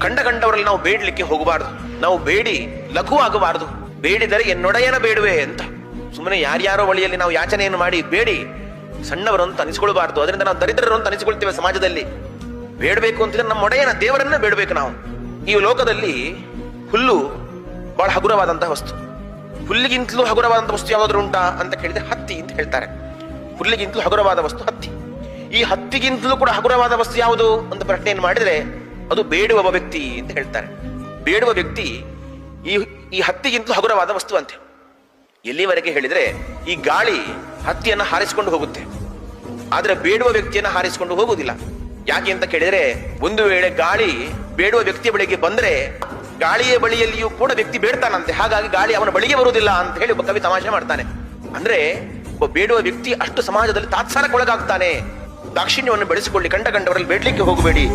ಕಂಡವರಲ್ಲಿ ನಾವು ಬೇಡಲಿಕ್ಕೆ ಹೋಗಬಾರದು. ನಾವು ಬೇಡಿ ಲಘು ಆಗಬಾರದು. ಬೇಡಿದರೆ ಎನ್ನೊಡೆಯನ ಬೇಡುವೆ ಅಂತ ಸುಮ್ಮನೆ ಯಾರ್ಯಾರೋ ಬಳಿಯಲ್ಲಿ ನಾವು ಯಾಚನೆಯನ್ನು ಮಾಡಿ ಬೇಡಿ ಸಣ್ಣವರು ಅಂತ ಅನಿಸ್ಕೊಳ್ಬಾರ್ದು. ಅದರಿಂದ ನಾವು ದರಿದ್ರರು ಅಂತ ಅನಿಸ್ಕೊಳ್ತೇವೆ ಸಮಾಜದಲ್ಲಿ. ಬೇಡಬೇಕು ಅಂತಿದ್ರೆ ನಮ್ಮ ಒಡೆಯನ ದೇವರನ್ನ ಬೇಡಬೇಕು ನಾವು. ಈ ಲೋಕದಲ್ಲಿ ಹುಲ್ಲು ಬಹಳ ಹಗುರವಾದಂತಹ ವಸ್ತು. ಹುಲ್ಲಿಗಿಂತಲೂ ಹಗುರವಾದಂತಹ ವಸ್ತು ಯಾವ್ದಾದ್ರು ಉಂಟಾ ಅಂತ ಕೇಳಿದ್ರೆ ಹತ್ತಿ ಅಂತ ಹೇಳ್ತಾರೆ. ಹುಲ್ಲಿಗಿಂತಲೂ ಹಗುರವಾದ ವಸ್ತು ಹತ್ತಿ. ಈ ಹತ್ತಿಗಿಂತಲೂ ಕೂಡ ಹಗುರವಾದ ವಸ್ತು ಯಾವುದು ಅಂತ ಪ್ರಶ್ನೆಯನ್ನು ಮಾಡಿದ್ರೆ ಅದು ಬೇಡುವ ವ್ಯಕ್ತಿ ಅಂತ ಹೇಳ್ತಾರೆ. ಬೇಡುವ ವ್ಯಕ್ತಿ ಈ ಹತ್ತಿಗಿಂತಲೂ ಹಗುರವಾದ ವಸ್ತು ಅಂತೆ. ಎಲ್ಲಿವರೆಗೆ ಹೇಳಿದ್ರೆ ಈ ಗಾಳಿ ಹತ್ತಿಯನ್ನ ಹಾರಿಸಿಕೊಂಡು ಹೋಗುತ್ತೆ, ಆದ್ರೆ ಬೇಡುವ ವ್ಯಕ್ತಿಯನ್ನ ಹಾರಿಸಿಕೊಂಡು ಹೋಗುವುದಿಲ್ಲ. ಯಾಕೆ ಅಂತ ಕೇಳಿದ್ರೆ ಒಂದು ವೇಳೆ ಗಾಳಿ ಬೇಡುವ ವ್ಯಕ್ತಿಯ ಬಳಿಗೆ ಬಂದ್ರೆ ಗಾಳಿಯ ಬಳಿಯಲ್ಲಿಯೂ ಕೂಡ ವ್ಯಕ್ತಿ ಬೇಡ್ತಾನಂತೆ. ಹಾಗಾಗಿ ಗಾಳಿ ಅವನ ಬಳಿಗೆ ಬರುವುದಿಲ್ಲ ಅಂತ ಹೇಳಿ ಒಬ್ಬ ಕವಿ ತಮಾಷೆ ಮಾಡ್ತಾನೆ. ಅಂದ್ರೆ ಒಬ್ಬ ಬೇಡುವ ವ್ಯಕ್ತಿ ಅಷ್ಟು ಸಮಾಜದಲ್ಲಿ ತಾತ್ಸಾರಕ್ಕೊಳಗಾಗ್ತಾನೆ. ದಾಕ್ಷಿಣ್ಯವನ್ನು ಬೆಳೆಸಿಕೊಳ್ಳಿ, ಕಂಡವರಲ್ಲಿ ಬೇಡ್ಲಿಕ್ಕೆ ಹೋಗಬೇಡಿ.